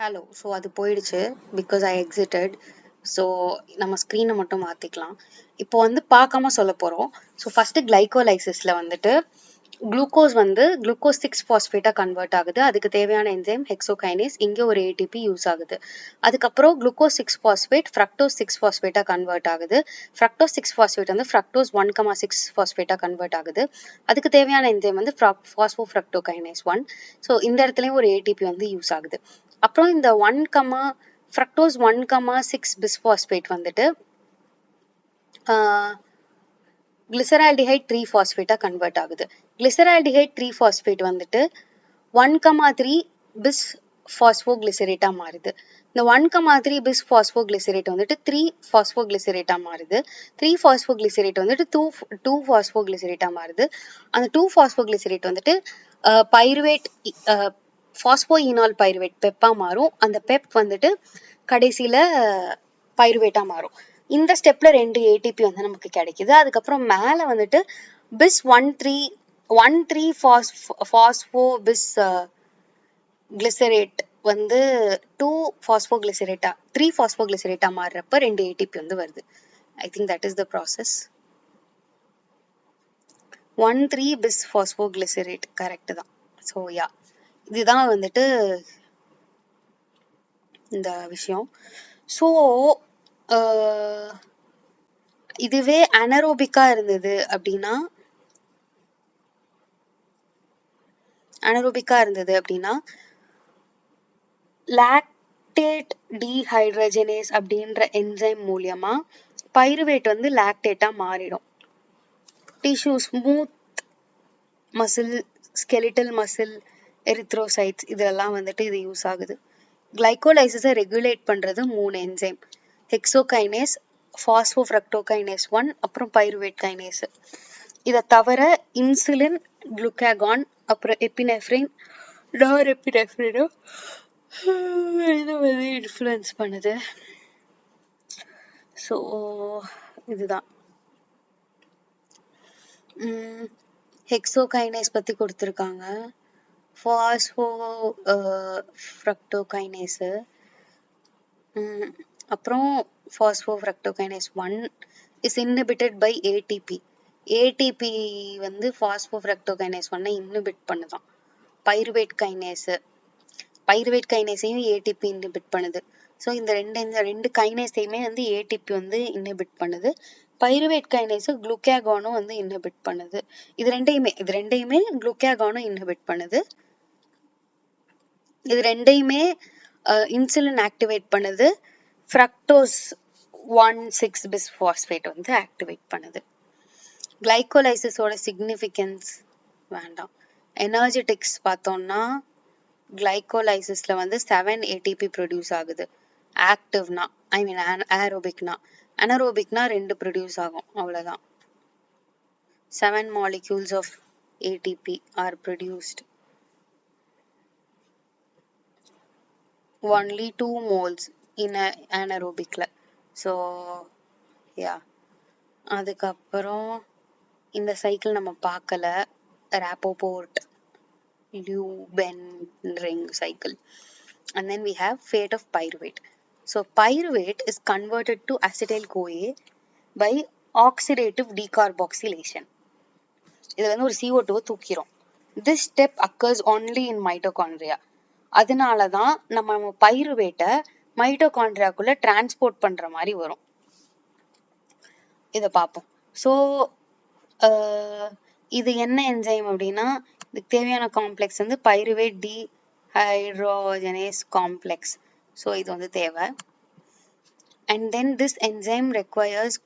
Hello. So அது போயிடுச்சு because I existed. So நம்ம ஸ்க்ரீனை மட்டும் மாற்றிக்கலாம். இப்போ வந்து பார்க்காம சொல்ல போகிறோம். ஸோ ஃபஸ்ட்டு கிளைகோலைசிஸில் வந்துட்டு குளுக்கோஸ் 6 ஃபாஸ்பேட்டாக கன்வெர்ட் ஆகுது. அதுக்கு தேவையான என்சைம் ஹெக்ஸோகைனேஸ். இங்கே ஒரு ஏடிபி யூஸ் ஆகுது. அதுக்கப்புறம் குளுக்கோஸ் 6 ஃபாஸ்பேட் ஃப்ரக்டோஸ் 6 ஃபாஸ்பேட்டாக கன்வெர்ட் ஆகுது. ஃப்ரக்டோஸ் 6 ஃபாஸ்பேட் வந்து ஃப்ரக்டோஸ் 1,6 ஃபாஸ்பேட்டாக கன்வெர்ட் ஆகுது. அதுக்கு தேவையான என்சைம் வந்து ஃபாஸ்போஃப்ரக்டோகைனேஸ் 1. ஸோ இந்த இடத்துலையும் ஒரு ஏடிபி வந்து யூஸ் ஆகுது. அப்புறம் இந்த ஃப்ரக்டோஸ் 1,6 பிஸ்பாஸ்பேட் வந்துட்டு கிளிசரால்டிஹைட் 3 ஃபாஸ்பேட்டாக கன்வெர்ட் ஆகுது. கிளிசரால்டிஹைட் 3 ஃபாஸ்பேட் வந்துட்டு 1,3 பிஸ் ஃபாஸ்போகிளிசரேட்டாக மாறுது. இந்த 1,3 பிஸ் ஃபாஸ்போகிளிசரேட் வந்துட்டு 3 ஃபாஸ்போகிளிசரேட்டாக மாறுது. 3 ஃபாஸ்போகிளிசரேட் வந்துட்டு 2 ஃபாஸ்போகிளிசரேட்டாக மாறுது. அந்த 2 ஃபாஸ்போகிளிசரேட் வந்துட்டு பைருவேட் ஃபாஸ்போஈனால் பைருவேட் பெப்பாக மாறும். அந்த பெப் வந்துட்டு கடைசியில் பைருவேட்டாக மாறும். இந்த ஸ்டெப்ல 2 ஏடிபி வந்து நமக்கு கிடைக்குது. அதுக்கப்புறம் மேலே வந்துட்டு பிஸ் 1,3 ஃபாஸ்போ பிஸ் கிளிசரேட் வந்து 2 ஃபாஸ்போகிளிசரேட்டா 3 ஃபாஸ்போகிளிசரேட்டா மாறுறப்ப 2 ஏடிபி வந்து வருது. I think that is the process. 1,3 பிஸ் ஃபாஸ்போகிளிசரேட் கரெக்ட் தான். ஸோ யா, இதுதான் வந்துட்டு இந்த விஷயம். ஸோ இதுவே அனரோபிக்கா இருந்தது அப்படின்னா லாக்டேட் டீஹைட்ரஜனேஸ் அப்படின்ற என்சைம் மூலியமா பைருவேட் வந்து லாக்டேட்டா மாறிடும். Tissue smooth muscle, skeletal muscle, erythrocytes இதெல்லாம் வந்துட்டு இது யூஸ் ஆகுது. கிளைகோலைசிஸை ரெகுலேட் பண்றது 3 என்சைம்: ஹெக்ஸோகைனேஸ், ஃபாஸ்போஃப்ரக்டோகைனேஸ் 1, அப்புறம் பைருவேட் கைனேஸ். இதை தவிர இன்சுலின், குளுக்காகான், அப்புறம் எபினெஃப்ரின், நாரெபினெஃப்ரினும் இது வந்து இன்ஃப்ளூயன்ஸ் பண்ணுது. ஸோ இதுதான். ஹெக்ஸோகைனேஸ் பற்றி கொடுத்துருக்காங்க. ஃபாஸ்போஃப்ரக்டோகைனேஸு, அப்புறம் phosphofructokinase 1 is inhibited by ATP. ATP வந்து ஃபாஸ்போஃப்ரக்டோகைனேஸ் 1 இன்ஹிபிட் பண்ணுதான். பைருவேட் கைனேஸையும் ஏடிபி இன்ஹிபிட் பண்ணுது. ஸோ இந்த ரெண்டு கைனேஸையுமே வந்து ஏடிபி வந்து இன்ஹிபிட் பண்ணுது. பைருவேட் கைனேஸு குளுக்காகானும் வந்து இன்ஹிபிட் பண்ணுது. இது ரெண்டையுமே குளுக்காகானும் இன்ஹிபிட் பண்ணுது. இது ரெண்டையுமே இன்சுலின் ஆக்டிவேட் பண்ணுது. ஃப்ரக்டோஸ் 1,6 பிஸ்பாஸ்பேட் வந்து ஆக்டிவேட் பண்ணுது. கிளைகோலைசிஸோட சிக்னிஃபிகன்ஸ் வேண்டாம். எனர்ஜெட்டிக்ஸ் பார்த்தோம்னா கிளைகோலைசிஸ்ல வந்து 7 ஏடிபி ப்ரொடியூஸ் ஆகுது. ஆக்டிவ்னா ஏரோபிக்னா. அனரோபிக்னா 2 ப்ரொடியூஸ் ஆகும், அவ்வளோதான். 7 molecules of ATP are produced. Only 2 moles in anaerobicல. ஸோ யா, அதுக்கப்புறம் இந்த சைக்கிள் நம்ம பார்க்கல. ராப்போபோர்ட் லியூபென்ரிங் cycle. And then we have fate of pyruvate. So pyruvate is converted to acetyl-CoA by oxidative decarboxylation. இது வந்து ஒரு CO2 தூக்கிறோம். This step occurs only in mitochondria. அதனால தான் நம்ம பைருவேட்டை மைட்டோகாண்ட்ரியாக்குள்ள டிரான்ஸ்போர்ட் பண்ற மாதிரி வரும். இதை பார்ப்போம். ஸோ இது என்ன என்சைம் அப்படின்னா, இதுக்கு தேவையான காம்ப்ளெக்ஸ் வந்து பைருவேட் டீஹைட்ரோஜனேஸ் காம்ப்ளெக்ஸ். ஸோ இது வந்து தேவை. And then this enzyme requires,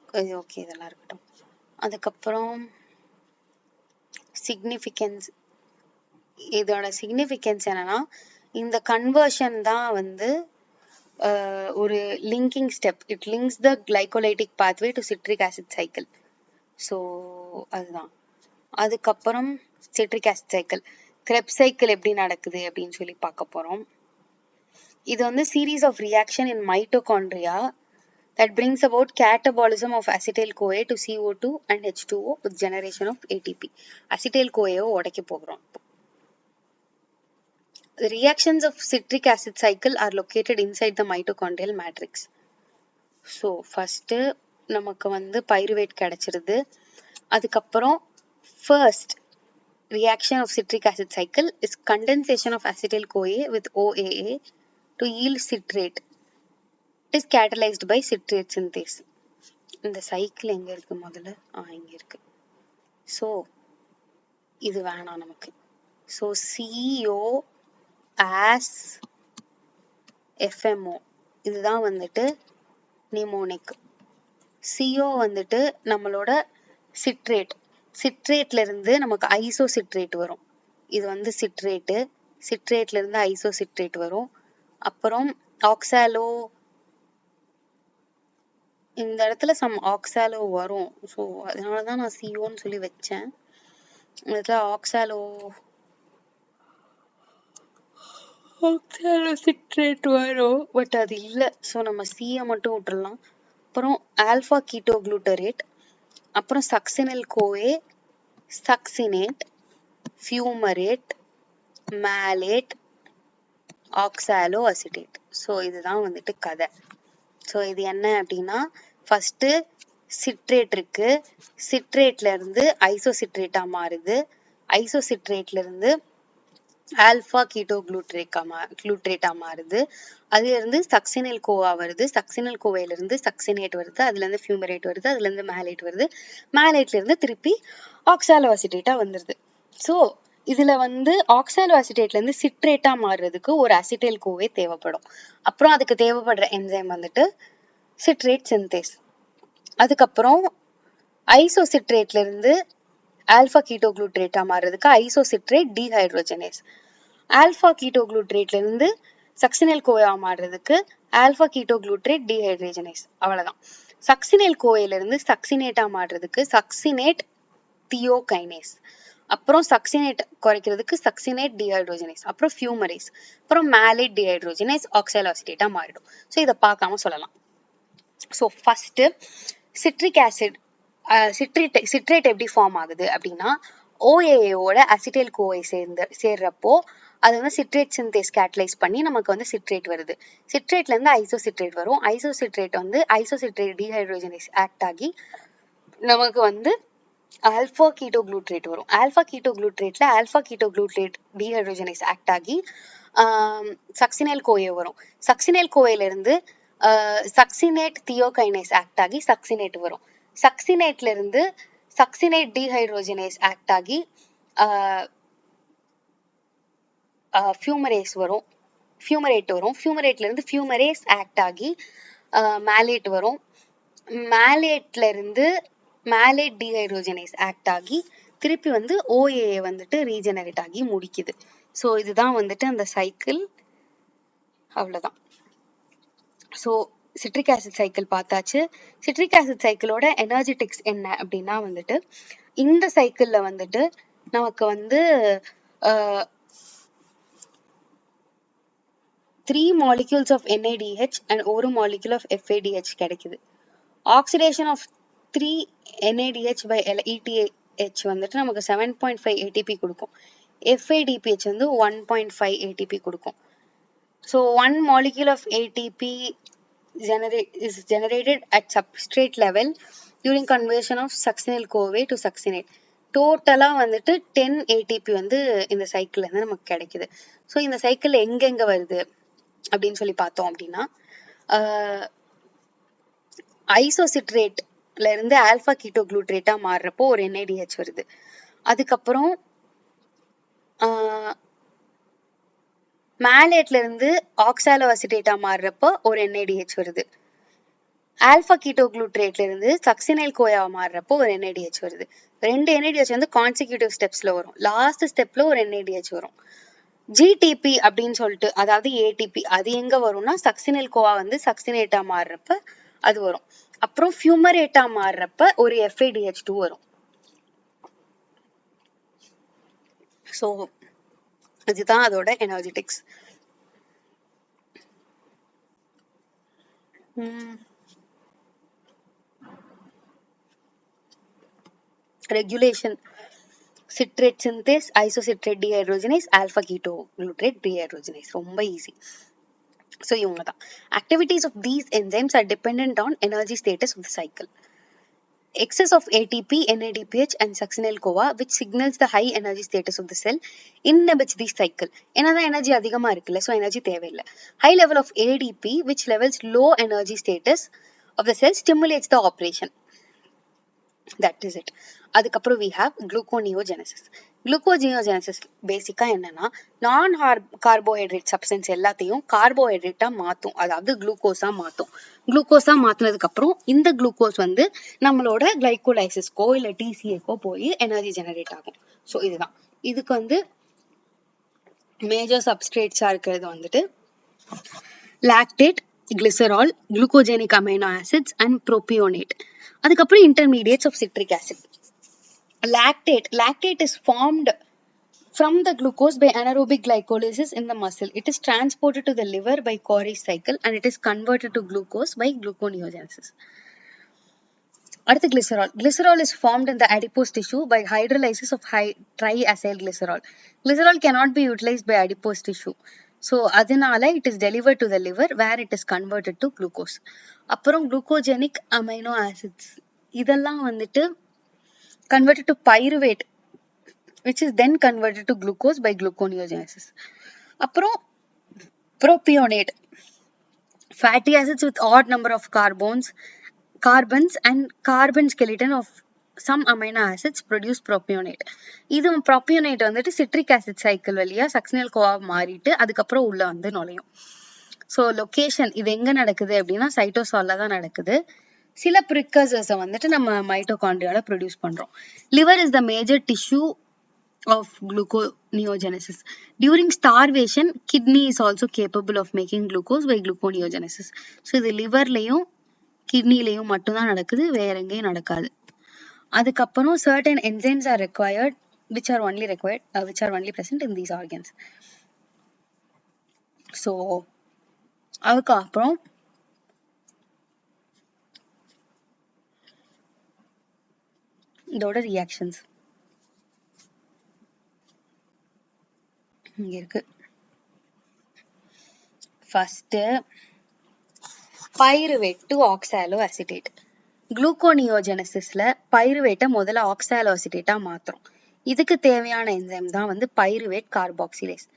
okay இதெல்லாம் இருக்கட்டும். அதுக்கப்புறம் சிக்னிஃபிகன்ஸ். இதோட சிக்னிஃபிகன்ஸ் என்னன்னா, இந்த கன்வர்ஷன் தான் வந்து ஒரு linking step. It links the glycolytic pathway to citric acid cycle. So அதுதான். அதுக்கப்புறம் citric acid cycle, Krebs cycle எப்படி நடக்குது அப்படின்னு சொல்லி பார்க்க போகிறோம். இது வந்து series of reaction in mitochondria that brings about catabolism of acetyl-CoA to CO2 and H2O with generation of ATP. acetyl-CoA உடைக்க போகிறோம். The reactions of citric acid cycle are located inside the mitochondrial matrix. So first நமக்கு வந்து pyruvate கிடைச்சிருது. அதுக்கப்புறம் first reaction of citric acid cycle is condensation of acetyl CoA with OAA to yield citrate. It is catalyzed by citrate synthase. இந்த cycle எங்க இருக்கு முதல்ல? இங்க இருக்கு. So இது வேணாம் நமக்கு. So CO as FMO இதுதான் வந்துட்டு நிமோனிக். CO வந்துட்டு நம்மளோட சிட்ரேட். சிட்ரேட்ல இருந்து நமக்கு ஐசோசிட்ரேட் வரும். இது வந்து சிட்ரேட்டு. சிட்ரேட்ல இருந்து ஐசோசிட்ரேட் வரும். அப்புறம் ஆக்சாலோ, இந்த இடத்துல சம் ஆக்சாலோ வரும். ஸோ அதனாலதான் நான் சிஓன்னு சொல்லி வச்சேன். இதுல ஆக்சாலோ சிட்ரேட் வரும், பட் அது இல்லை. ஸோ நம்ம சியை மட்டும் விட்டுறலாம். அப்புறம் ஆல்ஃபா கீட்டோ குளூட்டரேட், அப்புறம் சக்சினில் கோவே, succinate, fumarate, malate, ஆக்சாலோ acetate. So இதுதான் வந்துட்டு கதை. ஸோ இது என்ன அப்படின்னா, ஃபர்ஸ்ட் சிட்ரேட் இருக்கு, சிட்ரேட்ல இருந்து ஐசோசிட்ரேட்டா மாறுது, ஐசோசிட்ரேட்ல இருந்து ஆல்ஃபா கீட்டோ குளூட்ரேட்டா மாறுது, அதுல இருந்து சக்சினில் கோவா வருது, சக்சினில் கோவையில இருந்து சக்சினேட் வருது, அதுல இருந்து ஃபியூமரேட் வருது, அதுல இருந்து மேலேட் வருது, மேலேட்ல இருந்து திருப்பி ஆக்சாலோ அசிட்டேட்டா வந்துருது. ஸோ இதுல வந்து ஆக்சாலோ அசிட்டேட்ல இருந்து சிட்ரேட்டா மாறுறதுக்கு ஒரு அசிட்டைல் கோவே தேவைப்படும். அப்புறம் அதுக்கு தேவைப்படுற என்சைம் வந்துட்டு சிட்ரேட் சிந்தேஸ். அதுக்கப்புறம் ஐசோசிட்ரேட்ல இருந்து ஆல்ஃபா கீட்டோ குளூட்ரேட்டா மாறுறதுக்கு ஐசோசிட்ரேட் டீஹைட்ரோஜனேஸ். ஆல்ஃபா கீட்டோ குளூட்ரேட்ல இருந்து சக்சினைல் கோவா மாறுறதுக்கு ஆல்ஃபா கீட்டோ குளூட்ரேட் டீஹைட்ரோஜனேஸ். அவ்வளவுதான். சக்சினைல் கோவையில இருந்து சக்சினேட்டா மாறுறதுக்கு சக்சினேட் தியோகைனேஸ். அப்புறம் சக்சினேட் குறைக்கிறதுக்கு சக்சினேட் டீஹைட்ரோஜனேஸ், அப்புறம் ஃபியூமரேஸ், அப்புறம் மேலேட் டீஹைட்ரோஜனேஸ் ஆக்சாலோ அசிட்டேட்டா மாறிடும். ஸோ இதை பார்க்காம சொல்லலாம். So first citric acid, citrate எப்படி ஃபார்ம் ஆகுது அப்படின்னா, ஓஏஏவோட அசிட்டைல் கோவை சேர்றப்போ அது வந்து சிட்ரேட் சிந்தேஸ் கேட்டலைஸ் பண்ணி நமக்கு வந்து சிட்ரேட் வருது. சிட்ரேட்ல இருந்து ஐசோசிட்ரேட் வரும், ஐசோசிட்ரேட் வந்து ஐசோசிட்ரேட் டீஹைட்ரோஜனேஸ் ஆக்ட் ஆகி நமக்கு வந்து ஆல்ஃபா கீட்டோ குளூட்ரேட் வரும். ஆல்ஃபா கீட்டோ குளூட்ரேட்ல alpha keto glutarate dehydrogenase act ஆகி சக்சினைல் கோவே வரும். சக்சினைல் கோவையில இருந்து சக்சினேட் தியோகைனேஸ் ஆக்ட் ஆகி சக்சினேட் வரும். சக்சினேட்ல இருந்து சக்சினேட் டீஹைட்ரோஜனேஸ் ஆக்ட் ஆகி ஃபியூமரேஸ் வரும், ஃபியூமரேட் வரும். ஃபியூமரேட்ல இருந்து ஃபியூமரேஸ் ஆக்ட் ஆகி மேலேட் வரும். மேலேட்ல இருந்து மேலேட் டீஹைட்ரோஜனேஸ் ஆக்ட் ஆகி திருப்பி வந்து ஓஏஏ வந்துட்டு ரீஜெனரேட் ஆகி முடிக்குது. ஸோ இதுதான் வந்துட்டு அந்த சைக்கிள். அவ்வளவுதான். ஸோ சிட்ரிக் ஆசிட் சைக்கிள் பார்த்தாச்சு. சிட்ரிக் ஆசிட் சைக்கிளோட எனர்ஜெட்டிக்ஸ் என்ன அப்படின்னா வந்துட்டு, இந்த சைக்கிள்ல வந்துட்டு நமக்கு வந்து 3 molecules of NADH and 1 molecule of FADH கிடைக்குது. Oxidation of 3 NADH by ETH வந்துட்டு நமக்கு 7.5 ATP கொடுக்கும். FADPH வந்து 1.5 ATP கொடுக்கும். So 1 molecule of ATP is generated at substrate level during conversion of succinyl CoA to succinate. டோட்டலா வந்துட்டு 10 ATP வந்து இந்த சைக்கிள்ல இருந்து நமக்கு கிடைக்குது. ஸோ இந்த சைக்கிள் எங்கெங்க வருது அப்படின்னு சொல்லி பார்த்தோம் அப்படின்னா, ஐசோசிட்ரேட்ல இருந்து ஆல்ஃபா கீட்டோ குளூட்ரேட்டா மாறுறப்போ ஒரு NADH வருது. அதுக்கப்புறம் மேலேட்ல இருந்து ஆக்சாலோ அசிட்டேட்டா மாறுறப்போ ஒரு NADH வருது. ஆல்ஃபா கீட்டோ குளூட்ரேட்ல இருந்து சக்சினைல் கோயா மாறுறப்போ ஒரு NADH வருது. 2 NADH வந்து கான்சிக்யூட்டிவ் ஸ்டெப்ஸ்ல வரும். லாஸ்ட் ஸ்டெப்ல ஒரு NADH வரும். GTP அப்படின்னு சொல்லிட்டு, அதாவது ATP, அது எங்க வரும்னா சக்சினைல் கோவா வந்து சக்சினேட்டா மாறுறப்ப அது வரும். அப்புறம் ஃபியூமரேட்டா மாறுறப்ப ஒரு FADH2 வரும். ஸோ இதுதான் அதோட energetics. Regulation. citrate synthase, isocitrate dehydrogenase, alpha ketoglutarate dehydrogenase. ரொம்ப easy. So இவங்க தான். Activities of these enzymes are dependent on energy status of the cycle. Excess of ATP, NADPH and succinyl-CoA which signals the high energy status of the cell inhibits the cycle. என்னதான் energy அதிகமா இருக்குல்ல, so energy தேவையில்லை. High level of ADP which levels low energy status of the cell stimulates the operation. That is it. அதுக்கப்புறம் we have gluconeogenesis. Gluconeogenesis பேசிக்கா என்னன்னா நான் carbohydrate substance எல்லாத்தையும் கார்போஹைட்ரேட்டா மாத்தும், அதாவது குளுக்கோஸா மாத்தும். குளுக்கோஸா மாத்தினதுக்கு அப்புறம் இந்த குளுக்கோஸ் வந்து நம்மளோட கிளைகோலைசிஸ்க்கோ இல்ல டிசிஏக்கோ போய் எனர்ஜி ஜெனரேட் ஆகும். ஸோ இதுதான். இதுக்கு வந்து மேஜர் சப்ஸ்ட்ரேட்ஸா இருக்கிறது வந்துட்டு lactate, glycerol, glucogenic amino acids and propionate. அதுக்கப்புறம் intermediates of citric acid. Lactate is formed from the glucose by anaerobic glycolysis in the muscle. It is transported to the liver by Cori's cycle and it is converted to glucose by gluconeogenesis. அடுத்து glycerol. Glycerol is formed in the adipose tissue by hydrolysis of triacyl glycerol. Glycerol cannot be utilized by adipose tissue. So அதனால it is delivered to the liver where it is converted to glucose. அப்புறம் glucogenic amino acids இதெல்லாம் வந்துட்டு converted to pyruvate which is then converted to glucose by gluconeogenesis. அப்புறம் propionate, fatty acids with odd number of carbons and carbon skeleton of some amino acids produce propionate. இது propionate வந்துட்டு citric acid cycle வழியா succinyl-CoA மாறிட்டு அதுக்கப்புறம் உள்ள வந்து நுழையும். So location இது எங்க நடக்குது அப்படின்னா சைட்டோசால்ல தான் நடக்குது. சில ப்ரிகர்சர்ஸை வந்துட்டு நம்ம மைட்டோகாண்ட்ரியால ப்ரொடியூஸ் பண்றோம். Liver is the major tissue of gluconeogenesis. During starvation, kidney is also capable of making glucose by gluconeogenesis. So இது லிவர்லையும் கிட்னிலையும் மட்டும்தான் நடக்குது, வேற எங்கேயும் நடக்காது. அதுக்கப்புறம் certain enzymes are required which are only present in these organs. So அதுக்கப்புறம் இதோட reactions இங்க இருக்கு. First pyruvate to oxaloacetate. குளுக்கோனியோஜெனசிஸ்ல பைருவேட்டை முதல்ல ஆக்சாலோ அசிட்டேட்டா மாத்துறோம். இதுக்கு தேவையான என்சைம் தான் வந்து பைருவேட் கார்பாக்சிலேஸ்.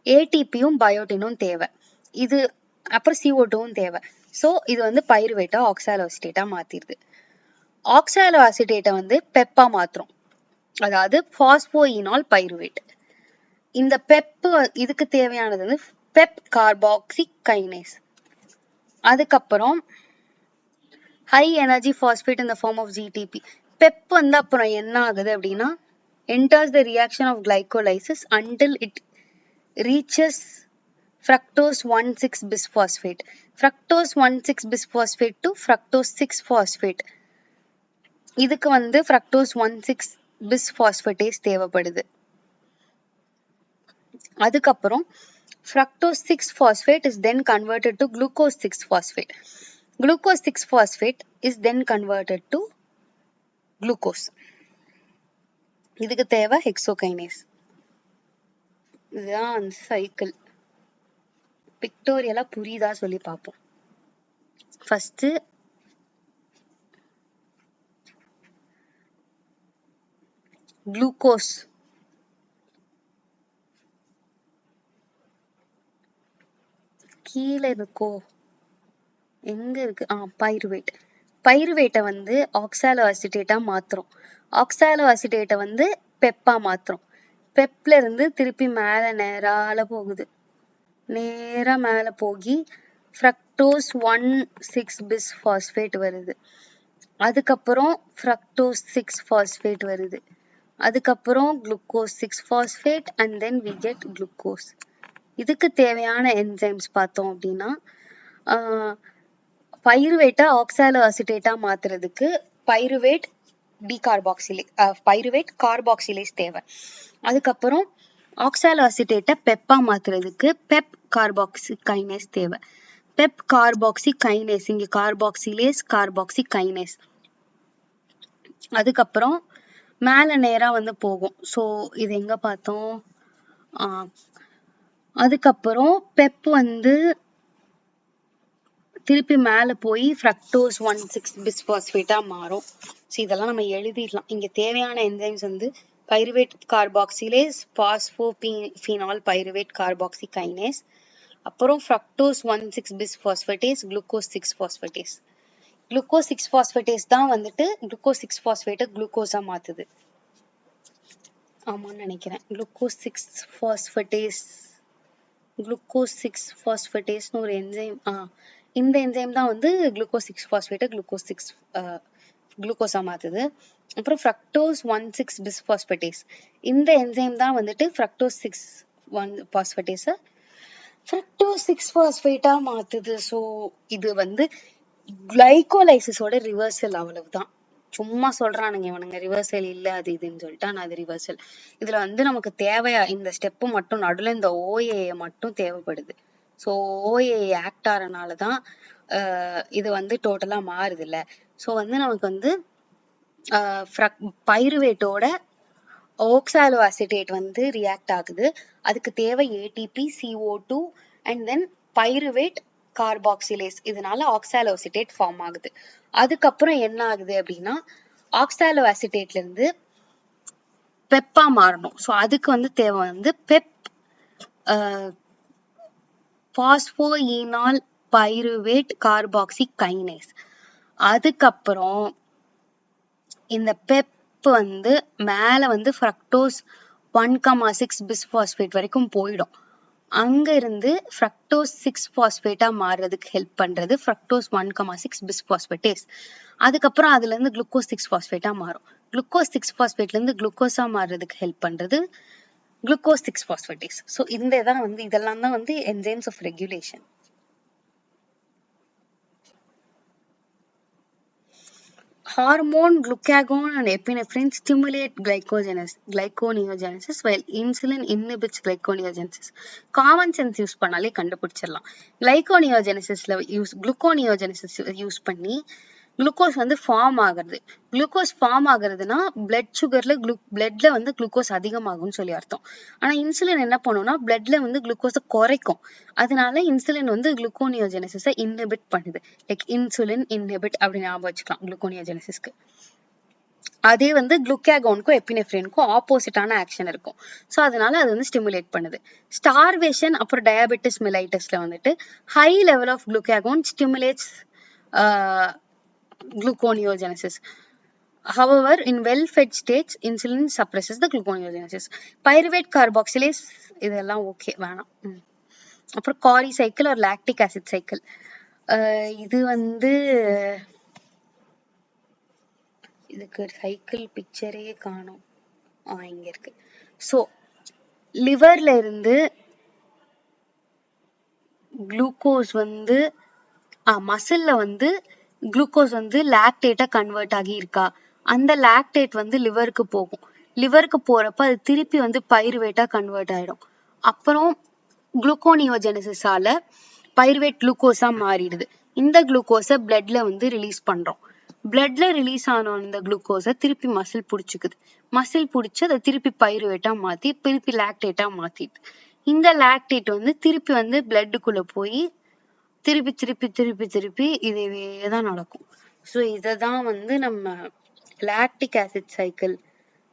ஏடிபியும் பயோட்டினும் தேவை, இது அப்புறம் CO2வும் தேவை. ஸோ இது வந்து பைருவேட்டா ஆக்சாலோ அசிட்டேட்டா மாத்திருது. ஆக்சாலோ அசிட்டேட்டை வந்து பெப்பா மாத்துறோம், அதாவது பாஸ்போயினால் பைருவேட். இந்த பெப் இதுக்கு தேவையானது வந்து பெப் கார்பாக்சி கைனேஸ். அதுக்கப்புறம் high energy phosphate in the form of GTP. PEP வந்து அப்புறம் என்ன ஆகுது அப்படின்னா enters the reaction of glycolysis until it reaches fructose 1,6 bisphosphate. Fructose 1,6 bisphosphate to fructose 6-phosphate. இதுக்கு வந்து fructose 1,6 bisphosphatase தேவைப்படுது. அதுக்கப்புறம் fructose 6-phosphate is then converted to glucose 6-phosphate. Glucose 6-phosphate is then converted to glucose. இதுக்கு தேவை hexokinase. இதுதான் cycle. பிக்டோரியலா புரியுதா சொல்லி பார்ப்போம். ஃபர்ஸ்ட் குளுக்கோஸ் கீழே இருக்கோ, எங்க இருக்கு, பைருவேட். பைருவேட்டை வந்து ஆக்சாலோ அசிட்டேட்டா மாத்துறோம். ஆக்சாலோ அசிட்டேட்டை வந்து பெப்பா மாத்துறோம். பெப்ல இருந்து திருப்பி மேல நேரால போகுது, நேரா மேல போகி fructose 1,6 bisphosphate வருது. அதுக்கப்புறம் fructose 6-phosphate வருது. அதுக்கப்புறம் glucose 6-phosphate and then we get glucose. இதுக்கு தேவையான என்சைம்ஸ் பார்த்தோம் அப்படின்னா பைருவேட்டா ஆக்சாலோ அசிட்டேட்டா மாத்துறதுக்கு பைருவேட் கார்பாக்சிலேஸ் தேவை. அதுக்கப்புறம் ஆக்சாலோ அசிட்டேட்டை பெப்பா மாத்துறதுக்கு பெப் கார்பாக்சி கைனேஸ் தேவை. பெப் கார்பாக்சி கைனேஸ், இங்க கார்பாக்சிலேஸ் கார்பாக்சி கைனேஸ். அதுக்கப்புறம் மேல நேரா வந்து போகும். ஸோ இது எங்க பார்த்தோம்? அதுக்கப்புறம் பெப் வந்து திருப்பி மேல போய் ஃப்ரக்டோஸ் 1,6 பிஸ்பாஸ்பேட்டா மாறும். ஸோ இதெல்லாம் நம்ம எழுதிடலாம். இங்க தேவையான என்சைம்ஸ் வந்து pyruvate carboxylase, phosphoenol pyruvate carboxy kinase, அப்புறம் fructose 1,6 bisphosphatase, glucose 6 phosphatase. Glucose 6 phosphatase தான் வந்துட்டு குளுக்கோஸ் 6 பாஸ்பேட்டை குளுக்கோஸா மாத்துது. ஆமான்னு நினைக்கிறேன். குளுக்கோஸ் 6 பாஸ்பேட்டேஸ்னு ஒரு என்சைம். இந்த என்சைம் தான் வந்து குளுக்கோஸ் 6 பாஸ்பேட்டை குளுக்கோஸா மாத்துது. அப்புறம் ஃப்ரக்டோஸ் 1,6 பிஸ்பாஸ்பேட்டேஸ், இந்த என்சைம் தான் வந்துட்டு ஃப்ரக்டோஸ் 6 பாஸ்பேட்டேஸை ஃப்ரக்டோஸ் 6 பாஸ்பேட்டா மாத்துது. ஸோ இது வந்து கிளைகோலைசிஸோட ரிவர்சல், அவ்வளவுதான். சும்மா சொல்றானுங்க இவனுங்க ரிவர்சல் இல்ல அது இதுன்னு சொல்லிட்டு. ஆனா அது ரிவர்சல். இதுல வந்து நமக்கு தேவையா இந்த ஸ்டெப்பு மட்டும், நடுவுல இந்த ஓஏ மட்டும் தேவைப்படுது. ஸோ ஓஏ ஆக்ட் ஆறனாலதான் இது வந்து டோட்டலா மாறுது இல்ல. ஸோ வந்து நமக்கு வந்து பைருவேட்டோட ஓக்சாலோ அசிட்டேட் வந்து ரியாக்ட் ஆகுது. அதுக்கு தேவை ATP, CO2 and then pyruvate carboxylase. இதனால ஆக்சாலோ அசிட்டேட் ஃபார்ம் ஆகுது. அதுக்கப்புறம் என்ன ஆகுது அப்படின்னா ஆக்சாலோ அசிட்டேட்ல இருந்து பெப்பா மாறணும். ஸோ அதுக்கு வந்து தேவை வந்து பெப் பாஸ்போஈனால் பைருவேட் கார்பாக்சி கைனேஸ். அதுக்கப்புறம் இந்த பெப் வந்து மேல வந்து ஃப்ரக்டோஸ் 1,6 பிஸ்பாஸ்பேட் வரைக்கும் போயிடும். அங்க இருந்து ஃப்ரக்டோஸ் 6 பாஸ்பேட்டா மாறுறதுக்கு ஹெல்ப் பண்றது ஃப்ரக்டோஸ் 1,6 பிஸ்பாஸ்பேட்டேஸ். அதுக்கப்புறம் அதுல இருந்து குளுக்கோஸ் 6 பாஸ்பேட்டா மாறும். குளுக்கோஸ் 6 பாஸ்பேட்ல இருந்து குளுக்கோஸா மாறுறதுக்கு ஹெல்ப் பண்றது குளுக்கோஸ் 6 பாஸ்பேட்டேஸ். ஸோ இதெல்லாம் தான் வந்து enzymes of regulation. Hormone glucagon and epinephrine stimulate glyconeogenesis while insulin inhibits glyconeogenesis. Common sense use பண்ணாலே கண்டுபிடிச்சிடலாம். குளுக்கோனியோஜெனிசிஸ் யூஸ் பண்ணி குளுக்கோஸ் வந்து ஃபார்ம் ஆகுறது. குளுக்கோஸ் ஃபார்ம் ஆகுறதுன்னா பிளட்ல வந்து குளுக்கோஸ் அதிகமாகும்னு சொல்லி அர்த்தம். ஆனா இன்சுலின் என்ன பண்ணும்னா பிளட்ல வந்து குளுக்கோஸை குறைக்கும். அதனால இன்சுலின் வந்து குளுக்கோனியோஜெனிசிஸை இன்ஹிபிட் பண்ணுது. லைக் இன்சுலின் இன்ஹிபிட் அப்படின்னு ஞாபகம் வச்சுக்கலாம் குளுக்கோனியோஜெனிசிஸ்க்கு. அதே வந்து குளுக்காகோனுக்கும் எபினெஃப்ரினுக்கும் ஆப்போசிட்டான ஆக்ஷன் இருக்கும். ஸோ அதனால அது வந்து ஸ்டிமுலேட் பண்ணுது. ஸ்டார்வேஷன் அப்புறம் டயாபெட்டிஸ் மெலைட்டஸ்ல வந்துட்டு high level of glucagon stimulates gluconeogenesis. However, in well-fed states, insulin suppresses the gluconeogenesis. Pyruvate carboxylase இதெல்லாம் ஓகே வேணாம். அப்புறம் காரி சைக்கிள் ஒரு லாக்டிக் ஆசிட் சைக்கிள். இது வந்து இதுக்கு சைக்கிள் பிக்சரே காணும். இங்க இருக்கு. ஸோ லிவர்ல இருந்து குளுக்கோஸ் வந்து மசில்ல வந்து குளுக்கோஸ் வந்து லாக்டேட்டா கன்வெர்ட் ஆகி இருக்கா, அந்த லாக்டேட் வந்து லிவருக்கு போகும். லிவருக்கு போறப்ப அது திருப்பி வந்து பைருவேட்டா கன்வெர்ட் ஆயிடும். அப்புறம் குளுக்கோனியோஜெனிசிஸால பைருவேட் குளுக்கோஸா மாறிடுது. இந்த குளுக்கோஸை பிளட்ல வந்து ரிலீஸ் பண்றோம். பிளட்ல ரிலீஸ் ஆன இந்த குளுக்கோஸை திருப்பி மசில் பிடிச்சிக்குது. மசில் பிடிச்சி அதை திருப்பி பைருவேட்டா மாத்தி திருப்பி லாக்டேட்டா மாத்திடுது. இந்த லாக்டேட் வந்து திருப்பி வந்து பிளட்டுக்குள்ள போய் திருப்பி இதேதான் நடக்கும். ஸோ இததான் வந்து நம்ம லாக்டிக் ஆசிட் சைக்கிள்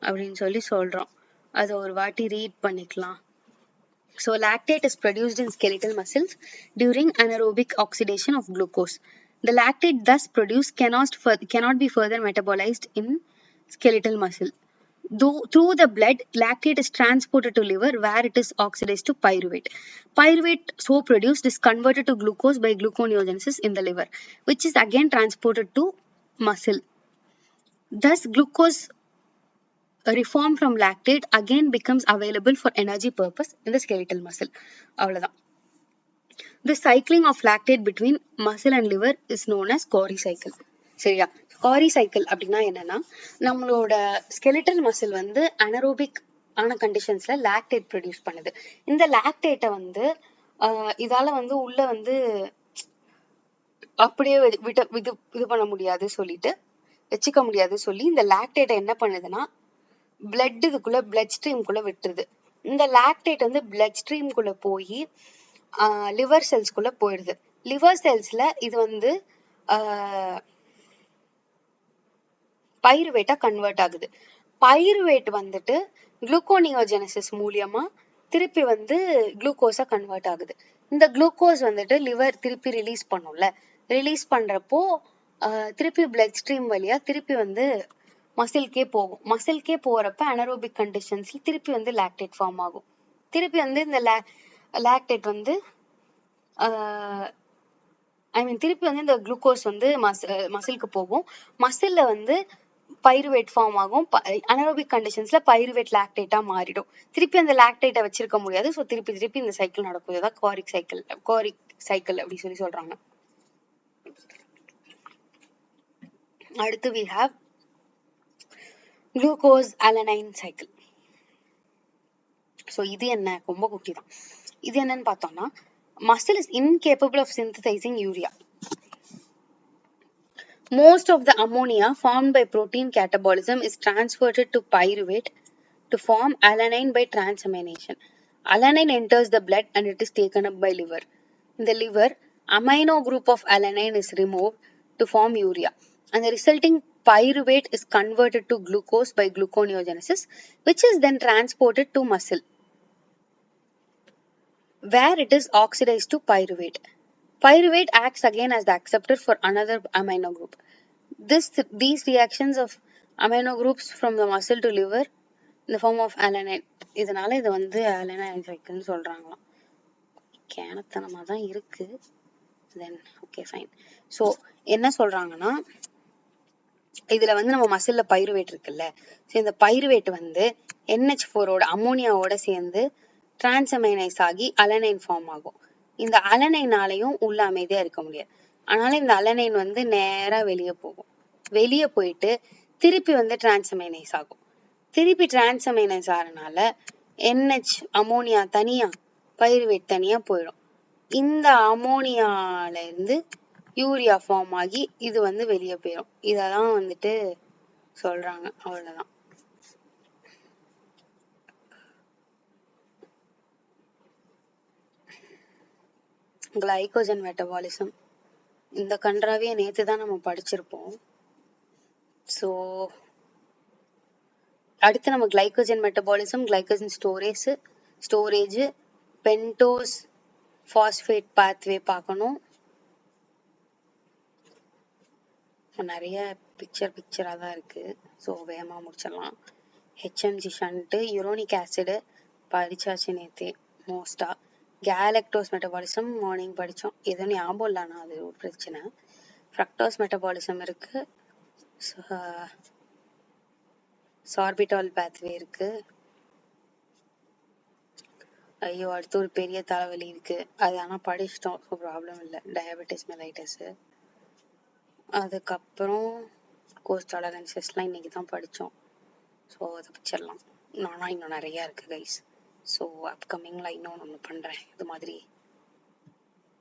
அப்படின்னு சொல்லி சொல்றோம். அதை ஒரு வாட்டி ரீட் பண்ணிக்கலாம். So lactate is produced in skeletal muscles during anaerobic oxidation of glucose. The lactate thus produced cannot be further metabolized in skeletal muscle. Through the blood, lactate is transported to liver where it is oxidized to pyruvate. Pyruvate so produced is converted to glucose by gluconeogenesis in the liver, which is again transported to muscle. Thus, glucose reformed from lactate again becomes available for energy purpose in the skeletal muscle. அவ்வளவுதான். The cycling of lactate between muscle and liver is known as Cori cycle. சரியா? காரி cycle அப்படின்னா என்னன்னா நம்மளோட skeletal muscle வந்து anaerobic ஆன கண்டிஷன்ஸ்ல lactate produce பண்ணுது. இந்த லாக்டேட்டை வந்து இதால வந்து உள்ள வந்து அப்படியே இது பண்ண முடியாது சொல்லிட்டு வச்சுக்க முடியாது சொல்லி இந்த லாக்டேட்டை என்ன பண்ணுதுன்னா பிளட் இதுக்குள்ள பிளட் ஸ்ட்ரீம்குள்ள விட்டுருது. இந்த லாக்டேட் வந்து பிளட் ஸ்ட்ரீம்குள்ள போய் லிவர் செல்ஸ்குள்ள போயிடுது. லிவர் செல்ஸ்ல இது வந்து பைருவேட்டா கன்வெர்ட் ஆகுது. பைருவேட் வந்துட்டு குளுக்கோனியோஜெனசிஸ் மூலியமா திருப்பி வந்து குளுக்கோஸா கன்வெர்ட் ஆகுது. இந்த குளுக்கோஸ் வந்துட்டு லிவர் திருப்பி ரிலீஸ் பண்ணும்ல, ரிலீஸ் பண்றப்போ திருப்பி பிளட் ஸ்ட்ரீம் வழியா திருப்பி வந்து மசில்கே போகும். மசில்கே போறப்ப அனரோபிக் கண்டிஷன்ஸ்ல திருப்பி வந்து லாக்டேட் ஃபார்ம் ஆகும். திருப்பி வந்து இந்த லாக்டேட் வந்து திருப்பி வந்து இந்த குளுக்கோஸ் வந்து மசிலுக்கு போகும். மசில்ல வந்து பைருவேட் ஃபார்ம் ஆகும். அனரோபிக் கண்டிஷன்ஸ்ல பைருவேட் லாக்டேட்டா மாறிடும். திருப்பி அந்த லாக்டேட்டை வச்சிருக்க முடியாது. ஸோ திருப்பி இந்த சைக்கிள் நடக்கும். இதுதான் கோரிக் சைக்கிள் அப்படி சொல்லி சொல்றாங்க. அடுத்து we have glucose alanine cycle. So இது என்ன, ரொம்ப குட்டி தான். இது என்னன்னு பார்த்தோம்னா, muscle is incapable of synthesizing urea. Most of the ammonia formed by protein catabolism is transferred to pyruvate to form alanine by transamination. Alanine enters the blood and it is taken up by liver. In the liver, amino group of alanine is removed to form urea, and the resulting pyruvate is converted to glucose by gluconeogenesis, which is then transported to muscle, where it is oxidized to pyruvate. Pyruvate acts again as the acceptor for another amino group. These reactions of amino groups from the muscle to liver in the form of alanine. இதனால இது வந்து alanine cycle சொல்றாங்களாம். கேனத்தனமா தான் இருக்கு. Then okay fine. So என்ன சொல்றாங்கன்னா, இதுல வந்து நம்ம மசில்ல பைருவேட் இருக்குல்ல, இந்த பைருவேட் வந்து NH4ஓட அமோனியாவோட சேர்ந்து டிரான்சமைனைஸ் ஆகி அலனைன் ஃபார்ம் ஆகும். இந்த அலனைனாலையும் உள்ள அமைதியா இருக்க முடியாது. அதனால இந்த அலனைன் வந்து நேரா வெளியே போகும். வெளியே போயிட்டு திருப்பி வந்து டிரான்சமைனைஸ் ஆகும். திருப்பி டிரான்சமைனைஸ் ஆகிறனால NH அமோனியா தனியா பைருவேட் தனியா போயிடும். இந்த அமோனியால இருந்து யூரியா ஃபார்ம் ஆகி இது வந்து வெளியே போயிடும். இததான் வந்துட்டு சொல்றாங்க. அவ்வளவுதான். கிளைகோஜன் மெட்டபாலிசம் இந்த கன்றாவிய நேத்து தான் நம்ம படிச்சிருப்போம். ஸோ அடுத்து நம்ம glycogen metabolism, glycogen storage, pentose phosphate pathway பார்க்கணும். நிறைய பிக்சரா தான் இருக்கு. ஸோ வேகமா முடிச்சிடலாம். HMG ஷண்ட், யூரோனிக் ஆசிட் படிச்சாச்சு நேத்து மோஸ்டா. கேலக்டோஸ் மெட்டபாலிசம் மார்னிங் படித்தோம். எதுவும் ஞாபகம் இல்லைனா அது ஒரு பிரச்சனை. ஃப்ரக்டோஸ் மெட்டபாலிசம் இருக்கு. சார்பிட்டால் பாத்வே இருக்கு. ஐயோ அடுத்து ஒரு பெரிய தலைவலி இருக்கு. அது ஆனால் படிச்சிட்டோம். ஸோ ப்ராப்ளம் இல்லை. Diabetes mellitus. அதுக்கப்புறம் கோஸ் டாலரன்சஸ்லாம் இன்னைக்கு தான் படித்தோம். ஸோ அதை படிச்சிடலாம். நானும் இன்னும் நிறையா இருக்குது கைஸ். ஸோ அப்கமிங்கில் இன்னொன்று பண்ணுறேன் இது மாதிரி.